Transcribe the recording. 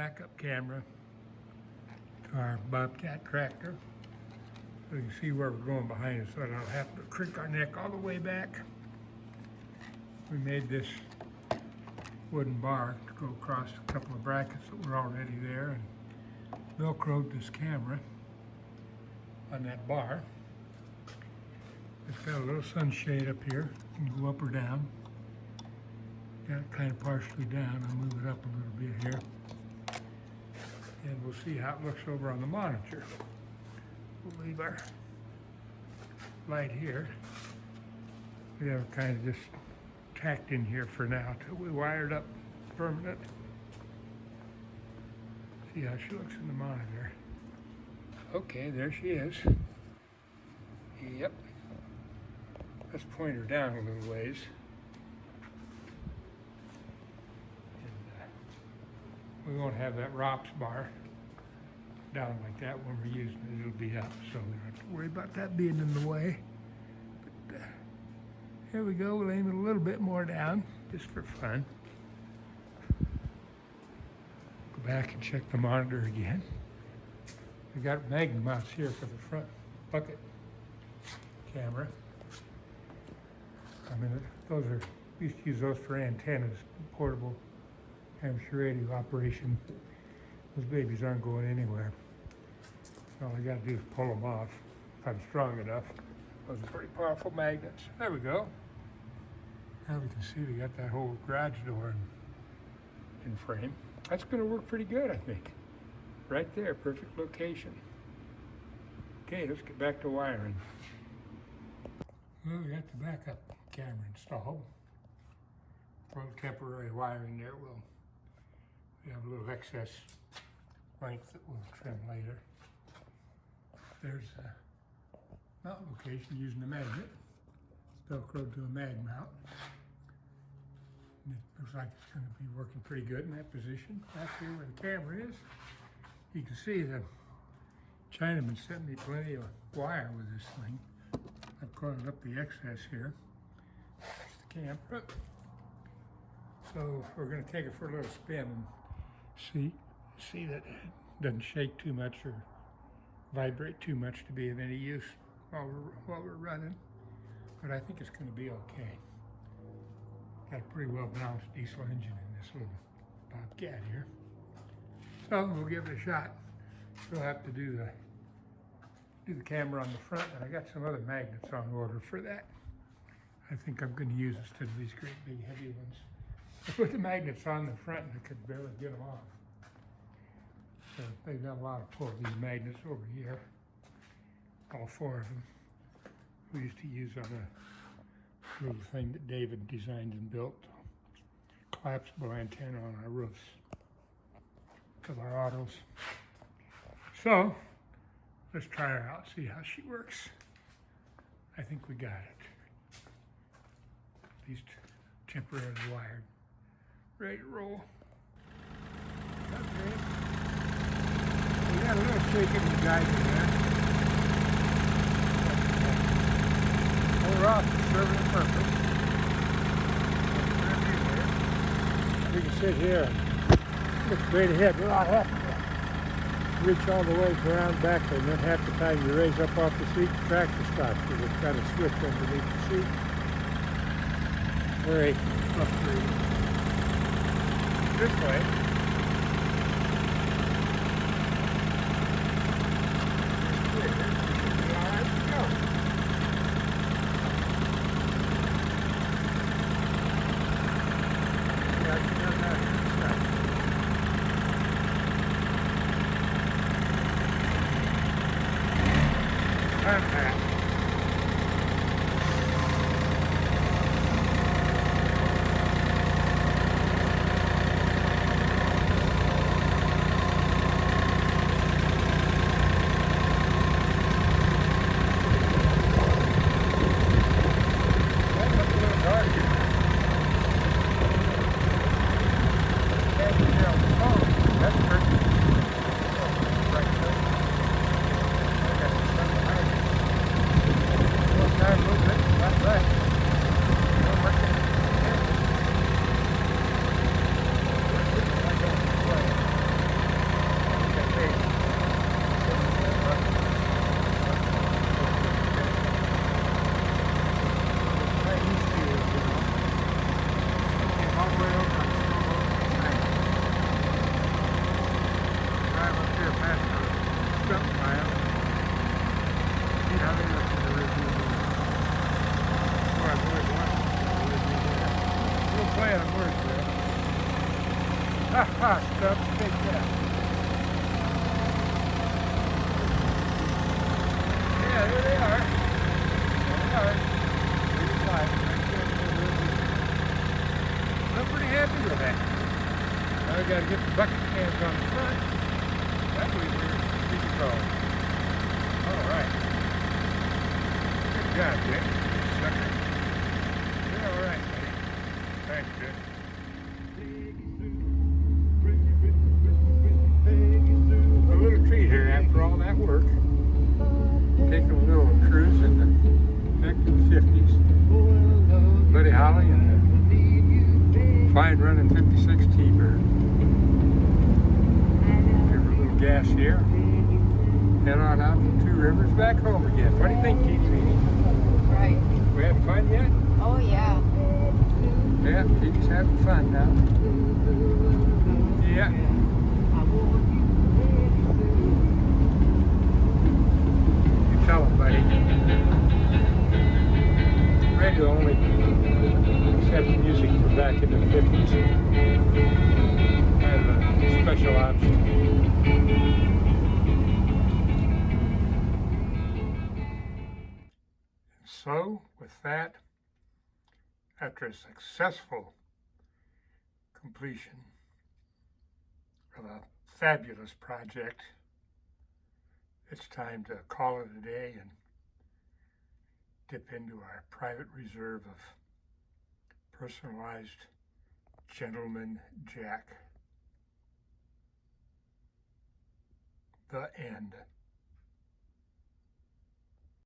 backup camera to our Bobcat tractor. So you can see where we're going behind us, so I don't have to crick our neck all the way back. We made this wooden bar to go across a couple of brackets that were already there, and velcroed this camera on that bar. It's got a little sunshade up here. You can go up or down. Got it kind of partially down. I'll move it up a little bit here. And we'll see how it looks over on the monitor. We'll leave our light here. We have it kind of just tacked in here for now till we wired up permanent. See how she looks in the monitor. Okay, there she is. Yep. Let's point her down a little ways. And, we won't have that rocks bar down like that when we're using it. It'll be up, so we don't have to worry about that being in the way. But, here we go. We'll aim it a little bit more down, just for fun. Go back and check the monitor again. We got magnum mounts here for the front bucket camera. I mean, those are, we used to use those for antennas, portable amateur radio operation. Those babies aren't going anywhere. All I gotta do is pull them off if I'm strong enough. Those are pretty powerful magnets. There we go. Now we can see we got that whole garage door in frame. That's gonna work pretty good, I think. Right there, perfect location. Okay, let's get back to wiring. Well, we got the backup camera installed. For the temporary wiring there, we have a little excess length that we'll trim later. There's a mount location using a magnet. Velcroed to a mag mount. And it looks like it's going to be working pretty good in that position. Back here where the camera is, you can see the Chinaman sent me plenty of wire with this thing. I've caught up the excess here. There's the camera. So we're going to take it for a little spin and see that it doesn't shake too much or vibrate too much to be of any use while we're running. But I think it's going to be okay. Got a pretty well balanced diesel engine in this little Bobcat here. So we'll give it a shot. We'll have to do the camera on the front, and I got some other magnets on order for that. I think I'm going to use instead of these great big heavy ones. I put the magnets on the front and I could barely get them off. So they've got a lot of pull, these magnets over here. All four of them. We used to use on a little thing that David designed and built. Collapsible antenna on our roofs of our autos. So, let's try her out, see how she works. I think we got it. At least temporarily wired. Ready to roll. Okay. We got a little shaking in the guide in there. Overall, it's serving a purpose. We can sit here. Look straight ahead. We're not having to reach all the way around back there, and then half the time you raise up off the seat, the tractor stops because it's got a switch underneath the seat. Very upgraded. This way. on. That was where we could go. All right. Good job, Dick. Sucker. You're all right, buddy. Thanks, Dick. A little treat here after all that work. Taking a little cruise in the back to the 50s. Buddy Holly and the fine running 56 T-Bird. Give her a little gas here. Head on out from Two Rivers back home again. What do you think, T.T.? Right. We having fun yet? Oh, yeah. Yeah, T.T.'s having fun now. Yeah. You tell him, buddy. Radio only accepts music from back in the 50s. Kind of a special option. So, with that, after a successful completion of a fabulous project, it's time to call it a day and dip into our private reserve of personalized Gentleman Jack. The end.